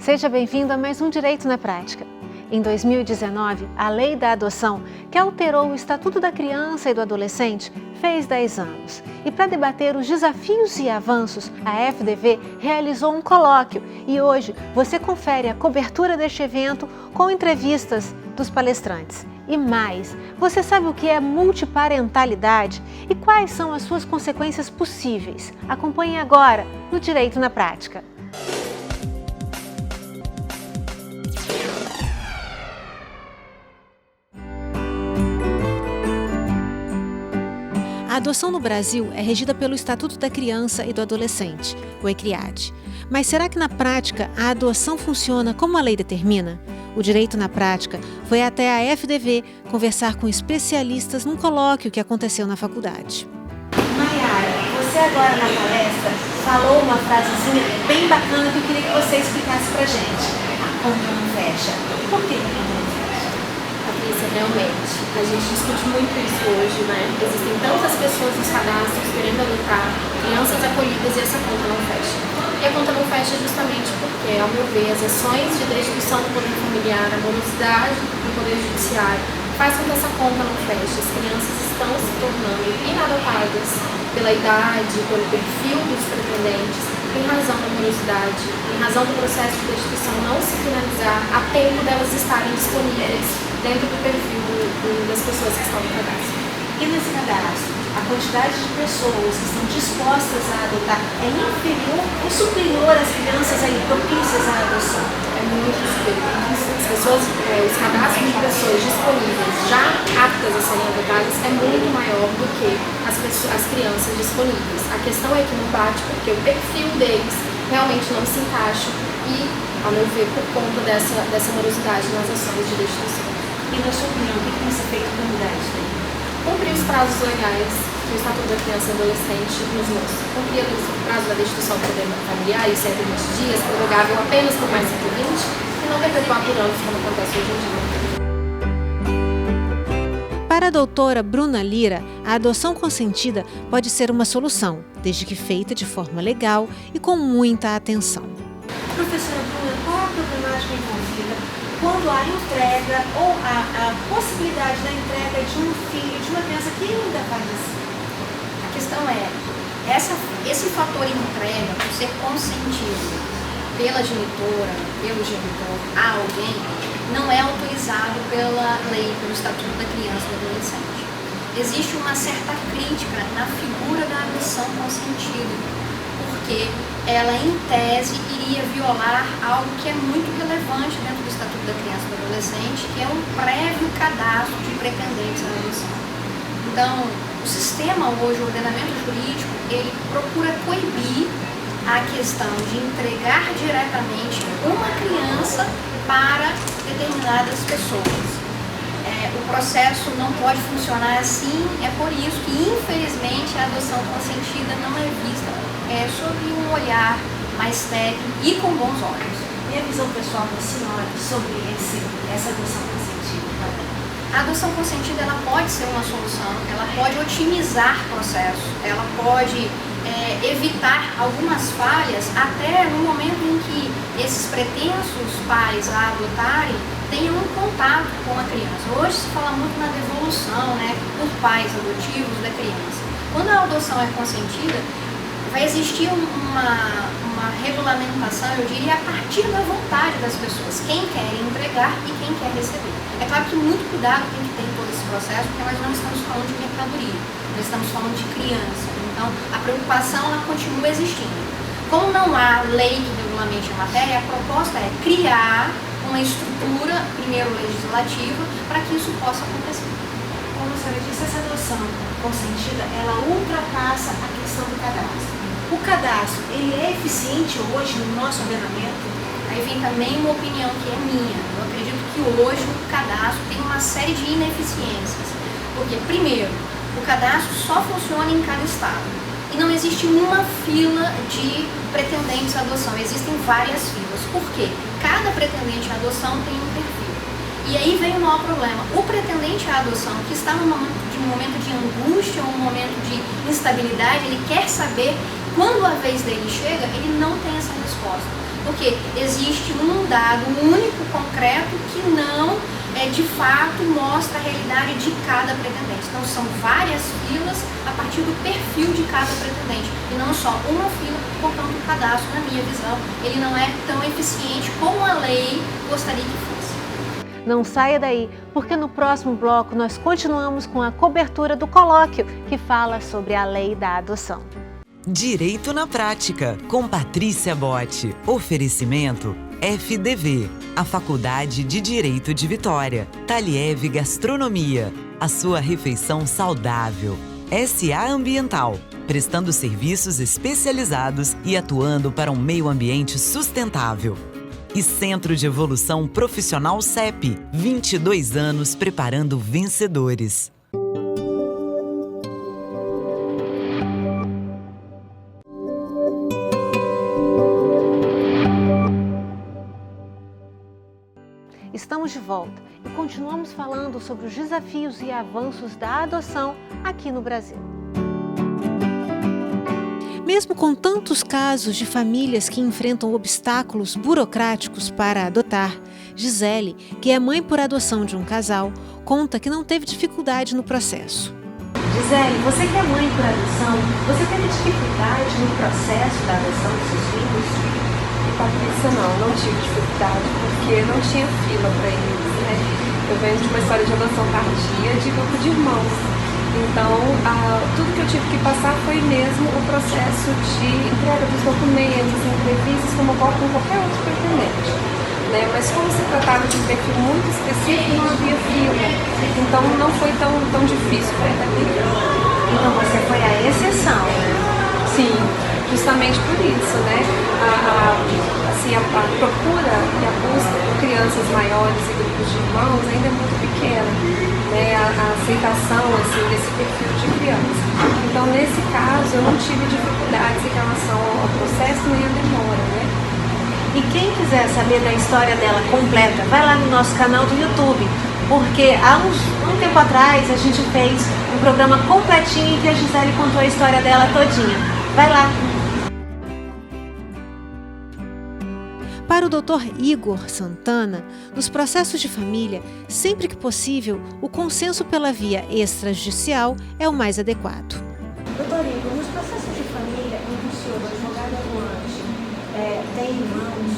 Seja bem-vindo a mais um Direito na Prática. Em 2019, a Lei da Adoção, que alterou o Estatuto da Criança e do Adolescente, fez 10 anos. E para debater os desafios e avanços, a FDV realizou um colóquio e hoje você confere a cobertura deste evento com entrevistas dos palestrantes. E mais, você sabe o que é multiparentalidade e quais são as suas consequências possíveis? Acompanhe agora no Direito na Prática. A adoção no Brasil é regida pelo Estatuto da Criança e do Adolescente, o ECRIAD. Mas será que na prática a adoção funciona como a lei determina? O Direito na Prática foi até a FDV conversar com especialistas num colóquio que aconteceu na faculdade. Maiara, você agora na palestra falou uma frasezinha bem bacana que eu queria que você explicasse pra gente. A conta não fecha. Por que a conta não fecha? Patrícia, realmente, a gente discute muito isso hoje, né? Existem tantas pessoas nos cadastros querendo adotar, crianças acolhidas e essa conta não fecha. E a conta não fecha justamente porque, ao meu ver, as ações de destituição do poder familiar, a morosidade do poder judiciário, faz com que essa conta não feche. As crianças estão se tornando inadotadas pela idade, pelo perfil dos pretendentes, em razão da morosidade, em razão do processo de destituição não se finalizar a tempo delas estarem disponíveis dentro do perfil das pessoas que estão no cadastro. E nesse cadastro, a quantidade de pessoas que estão dispostas a adotar é inferior ou superior às crianças aí propícias à adoção? É muito superior. Os cadastros de pessoas disponíveis já aptas a serem adotadas é muito maior do que as crianças disponíveis. A questão é que não bate porque o perfil deles realmente não se encaixa e, ao meu ver, por conta dessa morosidade nas ações de destituição. E na sua opinião, o que tem que ser feito para mudar isso aí? Cumprir os prazos legais que o Estatuto da Criança e Adolescente nos mostra. Cumprir o prazo da destituição do poder familiar, isso é 20 dias, prorrogável apenas por mais 120, e não perpetuar por anos, como acontece hoje em dia. Para a doutora Bruna Lira, a adoção consentida pode ser uma solução, desde que feita de forma legal e com muita atenção. Professora Bruna, qual a problemática envolvida quando há entrega ou a possibilidade da entrega de um filho, de uma criança que ainda vai nascer? A questão é, esse fator entrega, por ser consentido pela genitora, pelo genitor a alguém, não é autorizado pela lei, pelo Estatuto da Criança e do Adolescente. Existe uma certa crítica na figura da adoção consentida, porque ela, em tese, iria violar algo que é muito relevante dentro do Estatuto da Criança e do Adolescente, que é um prévio cadastro de pretendentes à adoção. Então, o sistema hoje, o ordenamento jurídico, ele procura coibir a questão de entregar diretamente uma criança para determinadas pessoas. O processo não pode funcionar assim, é por isso que, infelizmente, a adoção consentida não é vista sob um olhar mais técnico e com bons olhos. E a visão pessoal da senhora sobre essa adoção consentida? A adoção consentida ela pode ser uma solução, ela pode otimizar processos, ela pode evitar algumas falhas até no momento em que esses pretensos pais a adotarem tenham um contato com a criança. Hoje se fala muito na devolução, por pais adotivos da criança. Quando a adoção é consentida, vai existir uma regulamentação, eu diria, a partir da vontade das pessoas, quem quer entregar e quem quer receber. É claro que muito cuidado tem que ter em todo esse processo, porque nós não estamos falando de mercadoria, nós estamos falando de criança. Então, a preocupação ela continua existindo. Como não há lei que regulamente a matéria, a proposta é criar uma estrutura, primeiro legislativa, para que isso possa acontecer. Como a senhora disse, essa adoção consentida, ela ultrapassa a questão do cadastro. O cadastro, ele é eficiente hoje no nosso ordenamento? Aí vem também uma opinião que é minha. Eu acredito que hoje o cadastro tem uma série de ineficiências. Porque, primeiro, o cadastro só funciona em cada estado. E não existe uma fila de pretendentes à adoção, existem várias filas. Por quê? Cada pretendente à adoção tem um perfil. E aí vem o maior problema. O pretendente à adoção, que está num momento de angústia, um momento de instabilidade, ele quer saber quando a vez dele chega, ele não tem essa resposta. Porque existe um dado único, concreto, que não de fato mostra a realidade de cada pretendente. Então são várias filas a partir do perfil de cada pretendente e não só uma fila. Portanto, o cadastro, na minha visão, ele não é tão eficiente como a lei gostaria que fosse. Não saia daí, porque no próximo bloco nós continuamos com a cobertura do colóquio que fala sobre a lei da adoção. Direito na Prática, com Patrícia Botti. Oferecimento FDV, a Faculdade de Direito de Vitória. Taliev Gastronomia, a sua refeição saudável. SA Ambiental, prestando serviços especializados e atuando para um meio ambiente sustentável. E Centro de Evolução Profissional CEP, 22 anos preparando vencedores. Estamos de volta e continuamos falando sobre os desafios e avanços da adoção aqui no Brasil. Mesmo com tantos casos de famílias que enfrentam obstáculos burocráticos para adotar, Gisele, que é mãe por adoção de um casal, conta que não teve dificuldade no processo. Gisele, você que é mãe por adoção, você teve dificuldade no processo da adoção dos seus filhos? Patrícia, não tive dificuldade, porque não tinha fila para eles, né? Eu venho de uma história de adoção tardia de grupo de irmãos. Então, tudo que eu tive que passar foi mesmo o processo de entrega dos documentos, entrevistas, como ocorre com qualquer outro pretendente, né? Mas como se tratava de um perfil muito específico, não havia fila. Então, não foi tão difícil para ele. Então, você foi a exceção, né? Sim, justamente por isso, né? A procura e a busca por crianças maiores e grupos de irmãos ainda é muito pequena, né? A aceitação desse perfil de criança. Então, nesse caso, eu não tive dificuldades em relação ao processo nem à demora, né? E quem quiser saber da história dela completa, vai lá no nosso canal do YouTube, porque há um tempo atrás a gente fez um programa completinho em que a Gisele contou a história dela todinha. Vai lá! Para o Dr. Igor Santana, nos processos de família, sempre que possível, o consenso pela via extrajudicial é o mais adequado. Dr. Igor, nos processos de família em que o senhor é advogado atuante tem em mãos,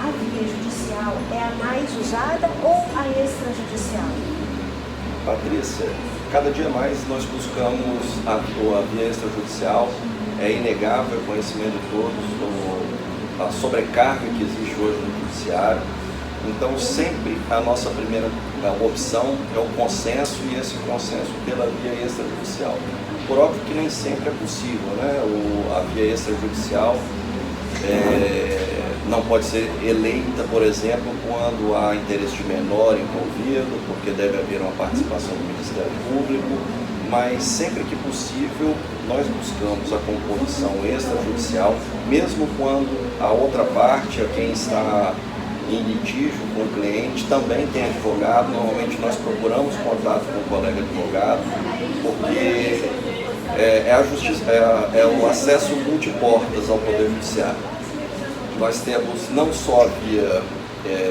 a via judicial é a mais usada ou a extrajudicial? Patrícia, cada dia mais nós buscamos a via extrajudicial. É inegável o conhecimento de todos a sobrecarga que existe hoje no judiciário. Então, sempre a nossa primeira opção é o consenso, e esse consenso pela via extrajudicial. Por óbvio que nem sempre é possível, né? A via extrajudicial não pode ser eleita, por exemplo, quando há interesse de menor envolvido, porque deve haver uma participação do Ministério Público, mas sempre que possível nós buscamos a composição extrajudicial, mesmo quando a outra parte, a quem está em litígio com o cliente, também tem advogado. Normalmente nós procuramos contato com o colega advogado, porque é o acesso multiportas ao Poder Judiciário. Nós temos não só a via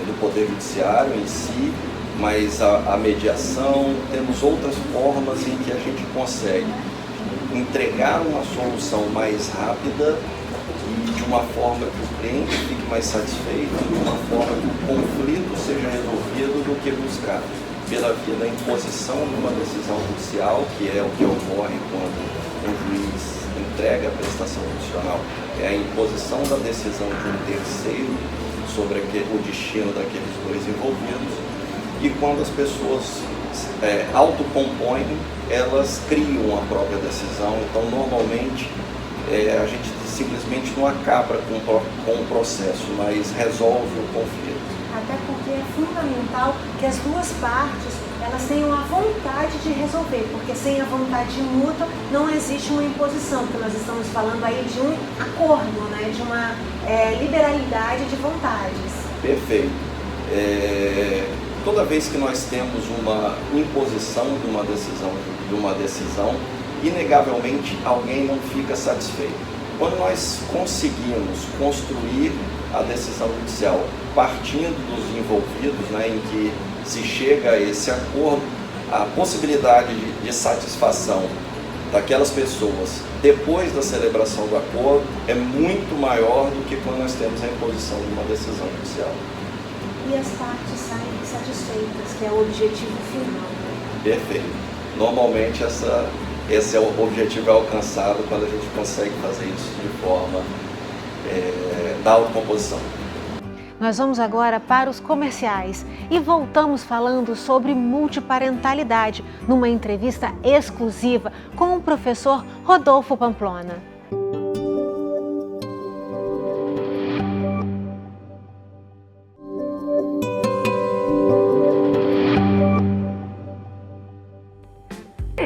do Poder Judiciário em si, mas a mediação, temos outras formas em que a gente consegue entregar uma solução mais rápida e de uma forma que o cliente fique mais satisfeito, de uma forma que o conflito seja resolvido, do que buscar pela via da imposição de uma decisão judicial, que é o que ocorre quando um juiz entrega a prestação judicial, é a imposição da decisão de um terceiro sobre o destino daqueles dois envolvidos. E quando as pessoas autocompõem, elas criam a própria decisão. Então, normalmente, a gente simplesmente não acaba com o processo, mas resolve o conflito. Até porque é fundamental que as duas partes elas tenham a vontade de resolver, porque sem a vontade mútua não existe uma imposição, porque nós estamos falando aí de um acordo, né, de uma liberalidade de vontades. Perfeito. Toda vez que nós temos uma imposição de uma decisão, inegavelmente alguém não fica satisfeito. quando nós conseguimos construir a decisão judicial partindo dos envolvidos, né, em que se chega a esse acordo, a possibilidade de satisfação daquelas pessoas depois da celebração do acordo é muito maior do que quando nós temos a imposição de uma decisão judicial. E as partes saem satisfeitas, que é o objetivo final. Perfeito. Normalmente esse é o objetivo alcançado quando a gente consegue fazer isso de forma da autocomposição. Nós vamos agora para os comerciais e voltamos falando sobre multiparentalidade numa entrevista exclusiva com o professor Rodolfo Pamplona.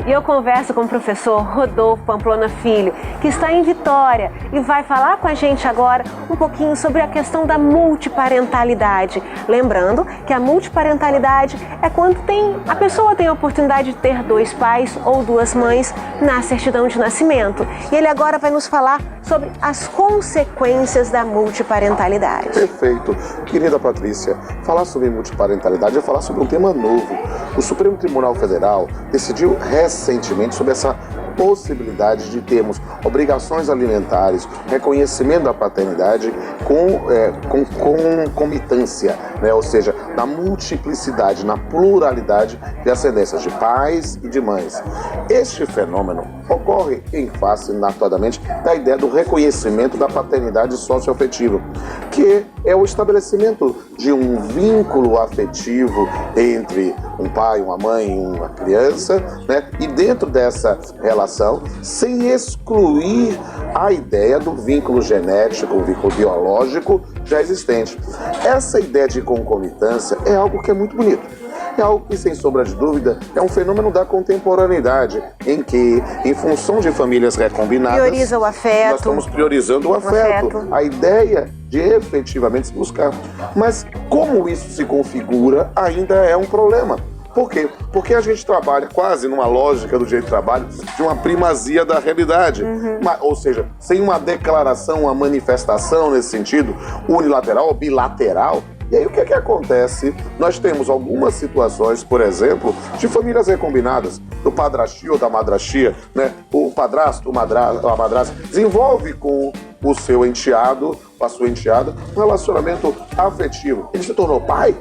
E eu converso com o professor Rodolfo Pamplona Filho, que está em Vitória e vai falar com a gente agora um pouquinho sobre a questão da multiparentalidade. Lembrando que a multiparentalidade é quando a pessoa tem a oportunidade de ter 2 pais ou 2 mães na certidão de nascimento. E ele agora vai nos falar sobre as consequências da multiparentalidade. Perfeito. Querida Patrícia, falar sobre multiparentalidade é falar sobre um tema novo. O Supremo Tribunal Federal decidiu recentemente sobre essa possibilidade de termos obrigações alimentares, reconhecimento da paternidade com concomitância, né? Ou seja, na multiplicidade, na pluralidade de ascendências de pais e de mães. Este fenômeno ocorre em face, notadamente, da ideia do reconhecimento da paternidade socioafetiva, que é o estabelecimento de um vínculo afetivo entre um pai, uma mãe e uma criança, né? E dentro dessa relação, sem excluir a ideia do vínculo genético, o vínculo biológico já existente. Essa ideia de concomitância é algo que é muito bonito. É algo que, sem sombra de dúvida, é um fenômeno da contemporaneidade, em que, em função de famílias recombinadas, prioriza o afeto. Nós estamos priorizando o afeto. A ideia de efetivamente se buscar. Mas como isso se configura ainda é um problema. Por quê? Porque a gente trabalha quase numa lógica do direito de trabalho de uma primazia da realidade. Ou seja, sem uma declaração, uma manifestação nesse sentido, unilateral ou bilateral. E aí o que é que acontece? Nós temos algumas situações, por exemplo, de famílias recombinadas, do padrastia ou da madrastia, né? O padrasto, a madrasta, desenvolve com o seu enteado, a sua enteada, um relacionamento afetivo. Ele se tornou pai?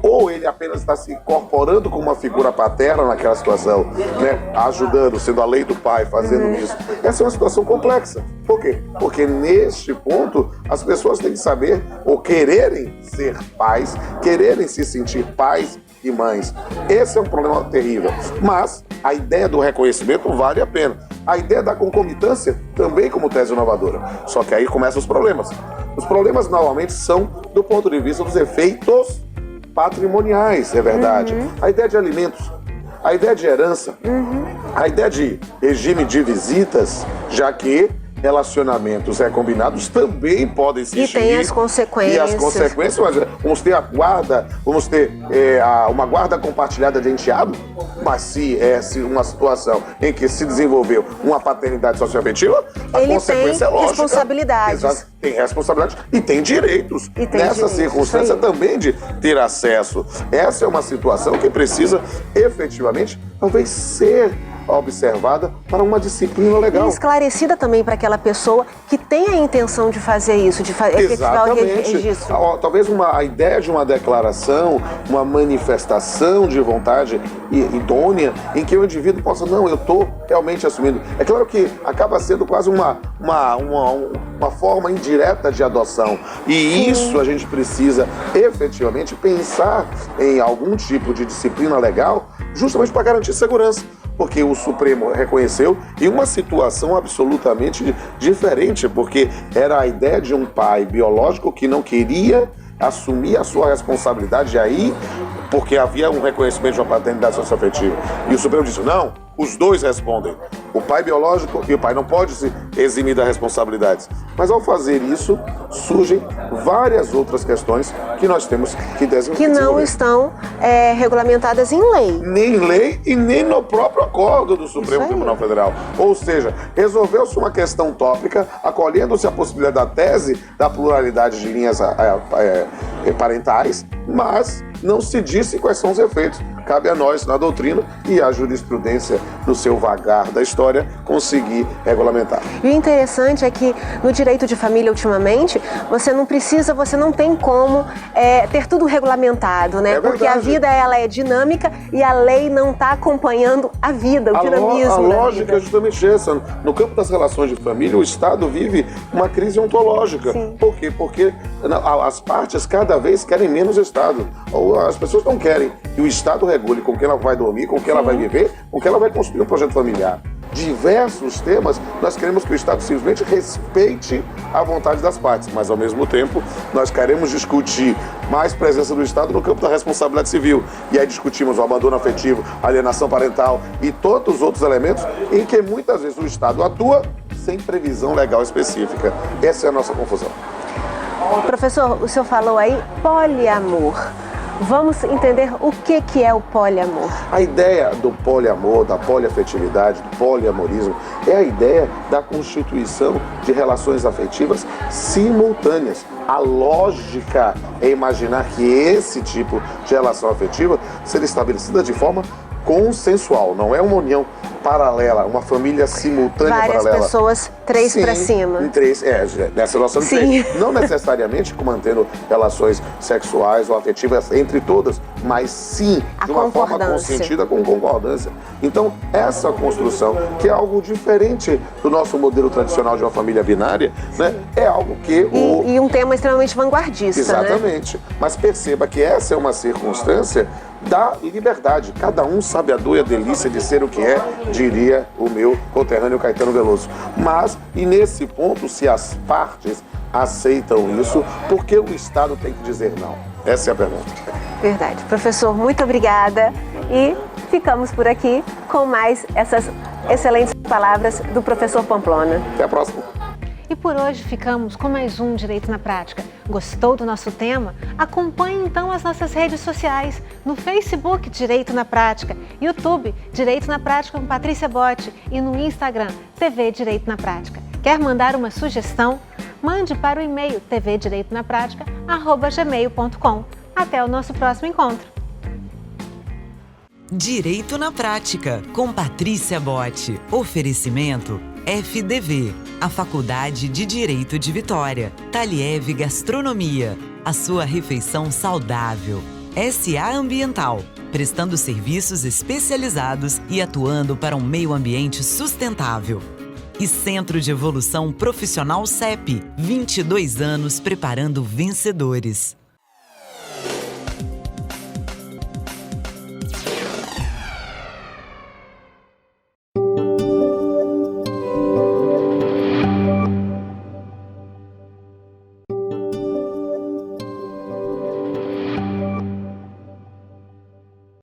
Ou ele apenas está se incorporando como uma figura paterna naquela situação, né? Ajudando, sendo a lei do pai, fazendo isso. Essa é uma situação complexa. Por quê? Porque neste ponto as pessoas têm que saber ou quererem ser pais, quererem se sentir pais e mães. Esse é um problema terrível. Mas a ideia do reconhecimento vale a pena. A ideia da concomitância também como tese inovadora. Só que aí começam os problemas. Os problemas normalmente são do ponto de vista dos efeitos patrimoniais, é verdade. A ideia de alimentos, a ideia de herança, a ideia de regime de visitas, já que relacionamentos recombinados também podem se extinguir. E tem as consequências. E as consequências, mas vamos ter vamos ter uma guarda compartilhada de enteado, mas se uma situação em que se desenvolveu uma paternidade socioafetiva, a consequência é lógica. Responsabilidades. Tem responsabilidade e tem direitos. Nessa circunstância também de ter acesso. Essa é uma situação que precisa efetivamente talvez ser observada para uma disciplina legal. E esclarecida também para aquela pessoa que tem a intenção de fazer isso, de efetivar o registro. Talvez a ideia de uma declaração, uma manifestação de vontade idônea, em que o indivíduo possa, não, eu estou realmente assumindo. É claro que acaba sendo quase uma forma indireta de adoção. E isso a gente precisa efetivamente pensar em algum tipo de disciplina legal, justamente para garantir segurança. Porque o Supremo reconheceu em uma situação absolutamente diferente, porque era a ideia de um pai biológico que não queria assumir a sua responsabilidade aí, porque havia um reconhecimento de uma paternidade socioafetiva. E o Supremo disse, não, os dois respondem. O pai biológico e o pai não pode se eximir das responsabilidades. Mas ao fazer isso, surgem várias outras questões que nós temos que desenvolver. Que não estão regulamentadas em lei. Nem em lei e nem no próprio acordo do Supremo Tribunal Federal. Ou seja, resolveu-se uma questão tópica, acolhendo-se a possibilidade da tese da pluralidade de linhas parentais, mas não se disse quais são os efeitos. Cabe a nós, na doutrina e a jurisprudência, no seu vagar da história, conseguir regulamentar. E o interessante é que no direito de família, ultimamente, você não tem como ter tudo regulamentado, né? Porque a vida ela é dinâmica e a lei não está acompanhando a vida, o dinamismo A da lógica vida. é justamente essa. No campo das relações de família, o Estado vive uma crise ontológica. Sim. Por quê? Porque as partes cada vez querem menos Estado. Ou as pessoas não querem que o Estado regule com quem ela vai dormir, com quem ela vai viver, com quem ela vai construir um projeto familiar. Diversos temas, nós queremos que o Estado simplesmente respeite a vontade das partes, mas ao mesmo tempo nós queremos discutir mais presença do Estado no campo da responsabilidade civil. E aí discutimos o abandono afetivo, a alienação parental e todos os outros elementos em que muitas vezes o Estado atua sem previsão legal específica. Essa é a nossa confusão. Professor, o senhor falou aí poliamor. Vamos entender o que é o poliamor. A ideia do poliamor, da poliafetividade, do poliamorismo, é a ideia da constituição de relações afetivas simultâneas. A lógica é imaginar que esse tipo de relação afetiva seja estabelecida de forma consensual, não é uma união paralela, uma família simultânea Várias paralela. pessoas, 3 para cima. Em 3, nessa relação de 3. Não necessariamente mantendo relações sexuais ou afetivas entre todas, mas sim de uma forma consentida com concordância. Então, essa construção, que é algo diferente do nosso modelo tradicional de uma família binária, né, é algo que E um tema extremamente vanguardista, Exatamente. Né? Mas perceba que essa é uma circunstância da liberdade. Cada um sabe a dor e a delícia de ser o que é, diria o meu conterrâneo Caetano Veloso. Mas, e nesse ponto, se as partes aceitam isso, por que o Estado tem que dizer não? Essa é a pergunta. Verdade. Professor, muito obrigada e ficamos por aqui com mais essas excelentes palavras do professor Pamplona. Até a próxima. E por hoje ficamos com mais um Direito na Prática. Gostou do nosso tema? Acompanhe então as nossas redes sociais. No Facebook, Direito na Prática, YouTube, Direito na Prática com Patrícia Botti e no Instagram, TV Direito na Prática. Quer mandar uma sugestão? Mande para o e-mail tvdireitonapratica@gmail.com. Até o nosso próximo encontro. Direito na Prática, com Patrícia Botti. Oferecimento FDV, a Faculdade de Direito de Vitória. Taliev Gastronomia, a sua refeição saudável. SA Ambiental, prestando serviços especializados e atuando para um meio ambiente sustentável. E Centro de Evolução Profissional CEP, 22 anos preparando vencedores.